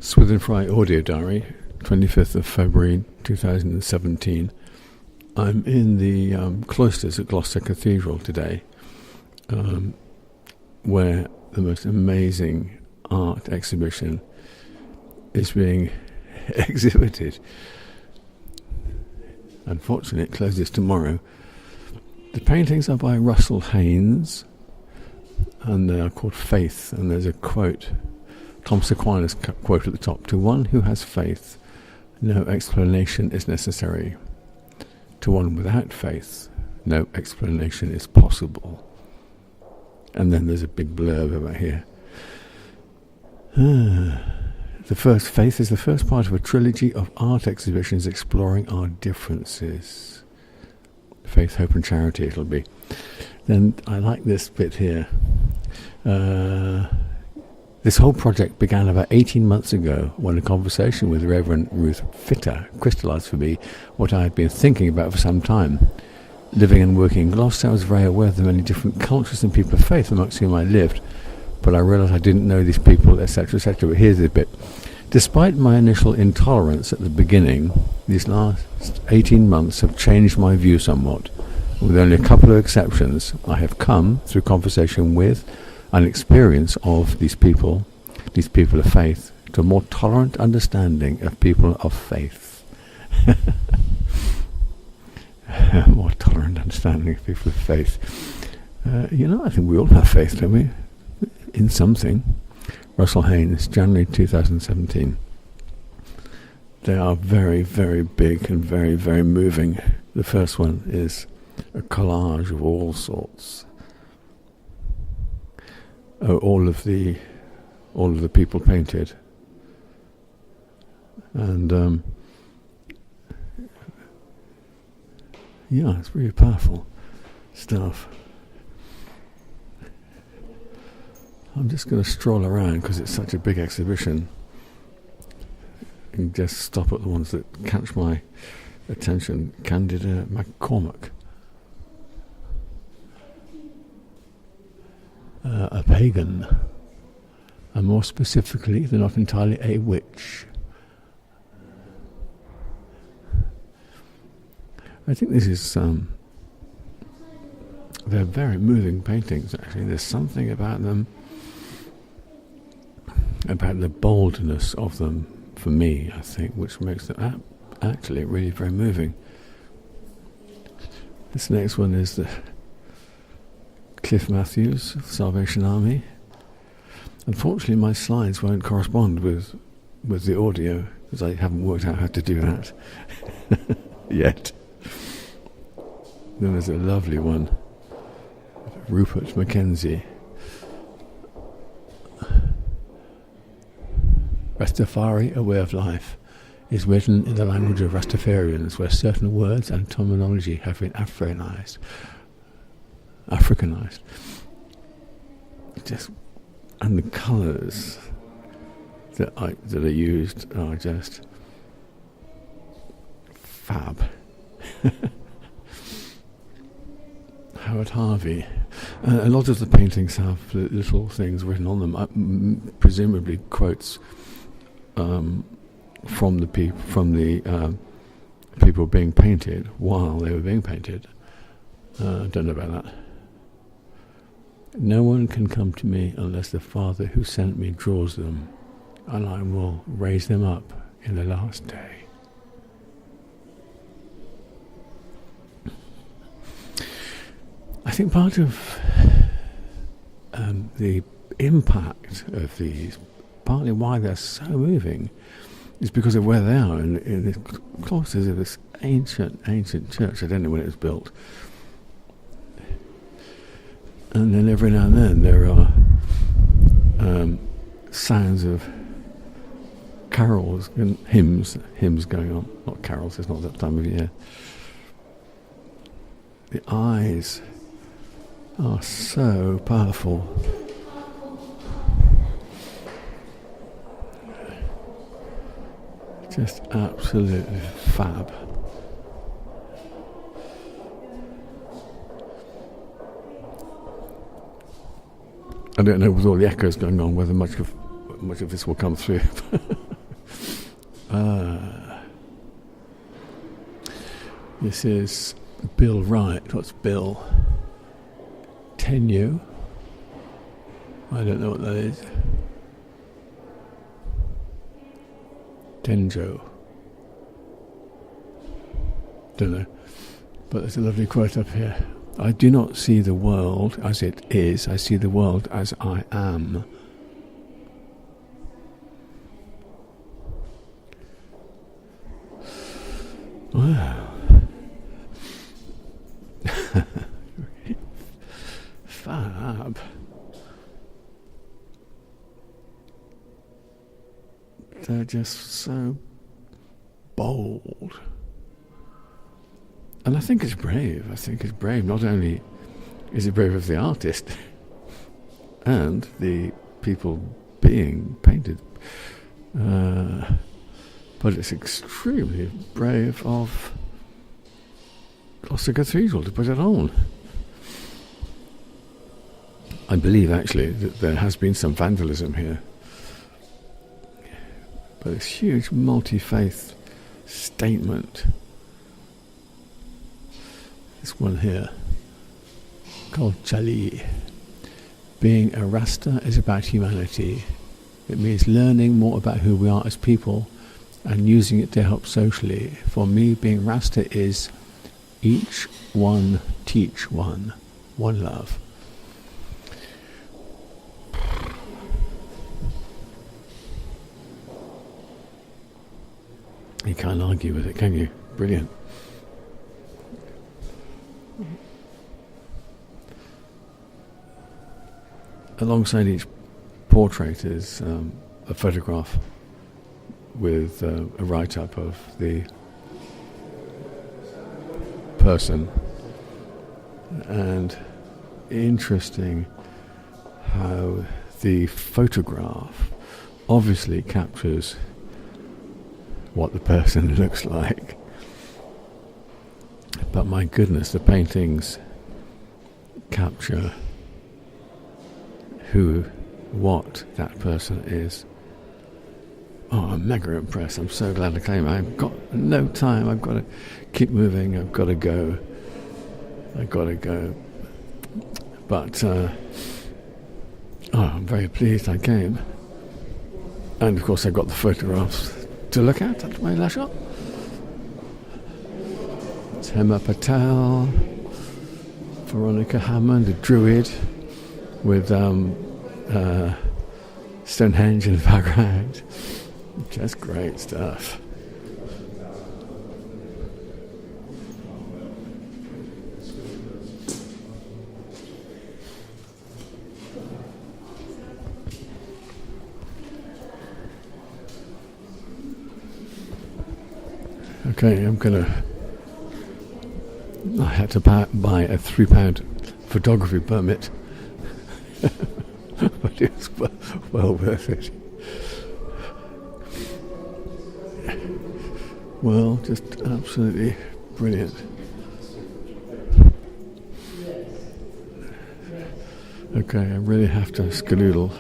Swithin Audio Diary, 25th of February 2017. I'm in the cloisters at Gloucester Cathedral today, where the most amazing art exhibition is being exhibited. Unfortunately, it closes tomorrow. The paintings are by Russell Haynes, and they are called Faith, and there's a quote, Thomas Aquinas quote at the top: "To one who has faith, no explanation is necessary. To one without faith, no explanation is possible." And then there's a big blurb about here. The first Faith is the first part of a trilogy of art exhibitions exploring our differences. Faith, Hope and Charity it'll be. Then I like this bit here. This whole project began about 18 months ago when a conversation with Reverend Ruth Fitter crystallised for me what I had been thinking about for some time. Living and working in Gloucester, I was very aware of the many different cultures and people of faith amongst whom I lived, but I realised I didn't know these people, etc., etc. But here's the bit. Despite my initial intolerance at the beginning, these last 18 months have changed my view somewhat. With only a couple of exceptions, I have come, through conversation with and experience of these people of faith, to a more tolerant understanding of people of faith. More tolerant understanding of people of faith. I think we all have faith, don't we? In something. Russell Haynes, January 2017. They are very, very big and very, very moving. The first one is a collage of all sorts. All of the people painted, and it's really powerful stuff. I'm just going to stroll around because it's such a big exhibition, and just stop at the ones that catch my attention. Candida McCormack. A pagan, and more specifically, they're not entirely a witch. I think this is they're very moving paintings, actually. There's something about them, about the boldness of them, for me, I think, which makes them actually really very moving. This next one is the Cliff Matthews, Salvation Army. Unfortunately, my slides won't correspond with the audio, because I haven't worked out how to do that yet. Then there's a lovely one, Rupert Mackenzie. Rastafari, A Way of Life, is written in the language of Rastafarians, where certain words and terminology have been Africanized. And the colours that are used are just fab. Howard Harvey. A lot of the paintings have little things written on them, presumably quotes from the people being painted while they were being painted. Don't know about that. No one can come to me unless the Father who sent me draws them, and I will raise them up in the last day. I think part of the impact of these, partly why they're so moving, is because of where they are in the cloisters of this ancient church. I don't know when it was built. And then every now and then there are sounds of carols and hymns going on. Not carols, it's not that time of year. The eyes are so powerful. Just absolutely fab. I don't know, with all the echoes going on, whether much of much of this will come through. This is Bill Wright. What's Bill? Tenue? I don't know what that is. Tenjo. Don't know. But there's a lovely quote up here. I do not see the world as it is. I see the world as I am. Wow. Fab. They're just so bold. And I think it's brave. I think it's brave. Not only is it brave of the artist and the people being painted, but it's extremely brave of Gloucester Cathedral to put it on. I believe actually that there has been some vandalism here, but this huge multi-faith statement. This one here, called Chali. Being a Rasta is about humanity. It means learning more about who we are as people and using it to help socially. For me, being Rasta is each one teach one. One love. You can't argue with it, can you? Brilliant. Alongside each portrait is a photograph with a write-up of the person. And interesting how the photograph obviously captures what the person looks like. But my goodness, the paintings capture what that person is. Oh, I'm mega impressed. I'm so glad I came. I've got no time. I've got to keep moving. I've got to go. But, I'm very pleased I came. And of course I got the photographs to look at my last shop. Tema Patel, Veronica Hammond, a druid with Stonehenge in the background. Just great stuff. Okay, I had to buy a £3 photography permit. But it was well worth it. Well, just absolutely brilliant. Okay, I really have to skedoodle.